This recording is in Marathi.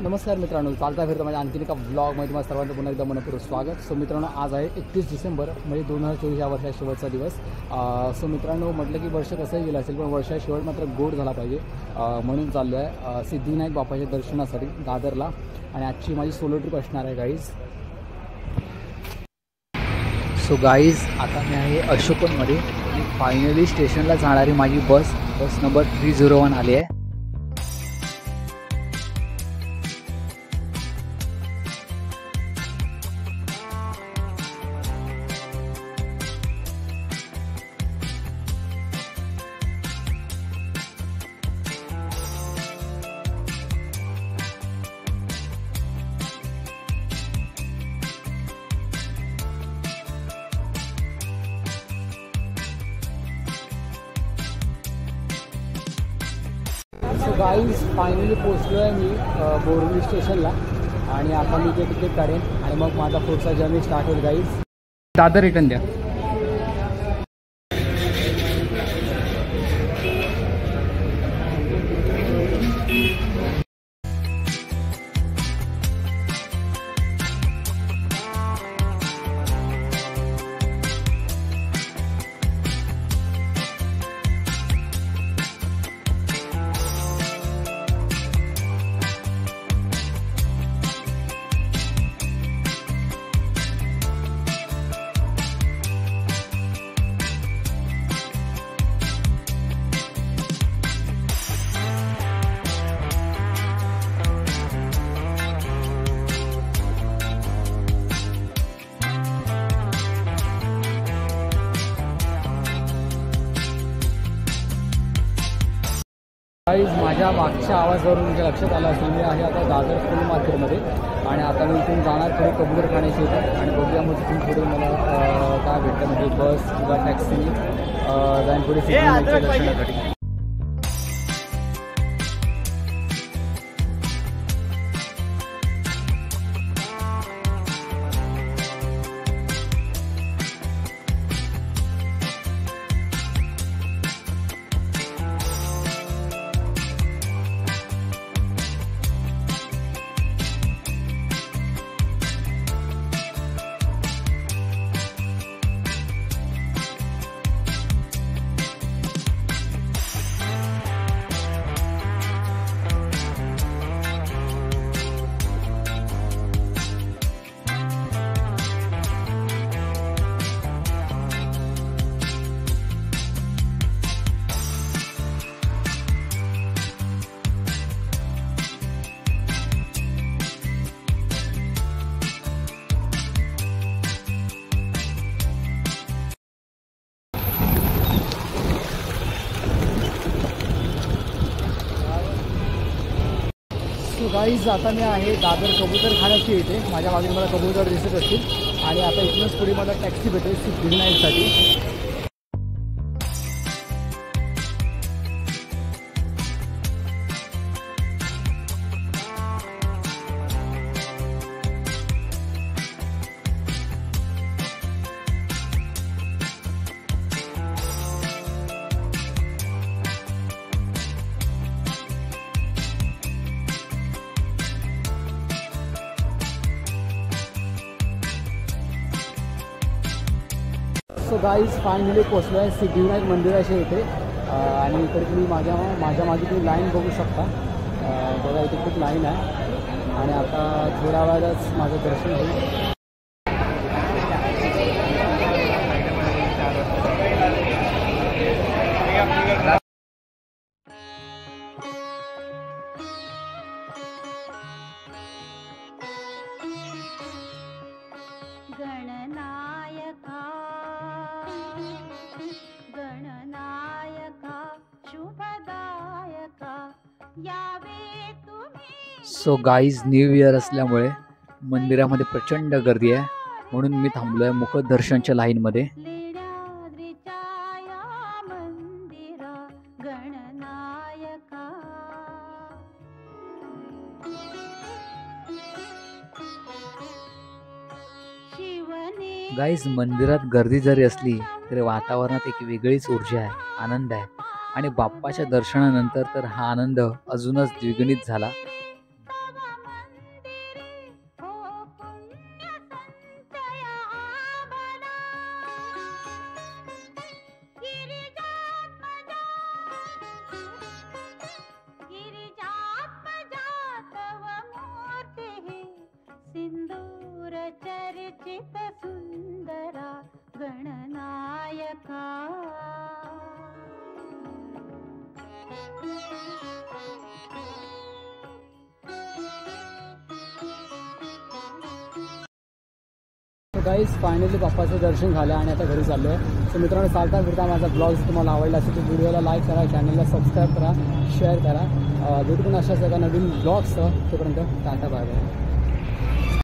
नमस्कार मित्रांनो, चालता फिरता माझ्या आणखीन एका ब्लॉगमध्ये तुम्हाला सर्वांचं पुन्हा एकदा मनपूर्वक स्वागत. सो मित्रांनो, आज आहे 31 डिसेंबर म्हणजे 2024 या वर्षाचा शेवटचा दिवस. सो मित्रांनो, म्हटलं की वर्ष कसंही गेलं असेल पण वर्षाचा शेवट मात्र गोड झाला पाहिजे म्हणून चाललो आहे सिद्धिविनायक बाप्पाच्या दर्शनासाठी दादरला. आणि आजची माझी सोलो ट्रिप असणार आहे गाईज. सो गाईज, आता मी आहे अशोकनमध्ये आणि फायनली स्टेशनला जाणारी माझी बस नंबर 301 आली आहे. सो गाईज, फायनली पोचलो आहे मी बोरवली स्टेशनला आणि आता मी ते तिकीट काढेन आणि मग माझा पुढचा जर्नी स्टार्ट होईल गाईज. दादर रिटर्न द्या. गाईज, माझ्या मागच्या आवाजावरून तुमच्या लक्षात आलं असेल मी आहे आता दादर फुल मार्केटमध्ये आणि आता मी इथून जाणार थोडी कबूतर खाण्याची होती आणि बघूया मग तिथून थोडी मला काय भेटतं म्हणजे बस किंवा टॅक्सी जाईन थोडी दर्शनासाठी. गाईज, आता मी आहे दादर कबूतर खाण्याची इथे माझ्या मागे मला कबूतर दिसत असतील आणि आता इथूनच पुढे मला टॅक्सी भेटेल सिद्धिविनायकसाठी. सो गाईज, फायनली पोचलो आहे सिद्धिविनायक मंदिराच्या इथे आणि इकडे तुम्ही माझ्या मागे तुम्ही लाईन बघू शकता. बघा इथे खूप लाईन आहे आणि आता थोड्या वेळातच माझं दर्शन होईल. सो गाईज, न्यू इयर असल्यामुळे मंदिरामध्ये प्रचंड गर्दी आहे म्हणून मी थांबलो आहे मुखदर्शनच्या लाईनमध्ये. गाईज, मंदिरात गर्दी जरी असली तरी वातावरणात एक वेगळीच ऊर्जा आहे, आनंद आहे आणि बाप्पाच्या दर्शनानंतर तर हा आनंद अजूनच द्विगुणित झाला. रक्षित सुंदरा गणनायका. गाईज फायनली बाप्पाचं दर्शन झालं आणि आता घरी चाललो आहे. सो मित्रांनो, चालता फिरता माझा ब्लॉग जर तुम्हाला आवडला असेल तर व्हिडिओला लाईक करा, चॅनलला सबस्क्राईब करा, शेअर करा. भेटून अशाच एका नवीन ब्लॉग्सचं. तोपर्यंत टाटा बाय बाय.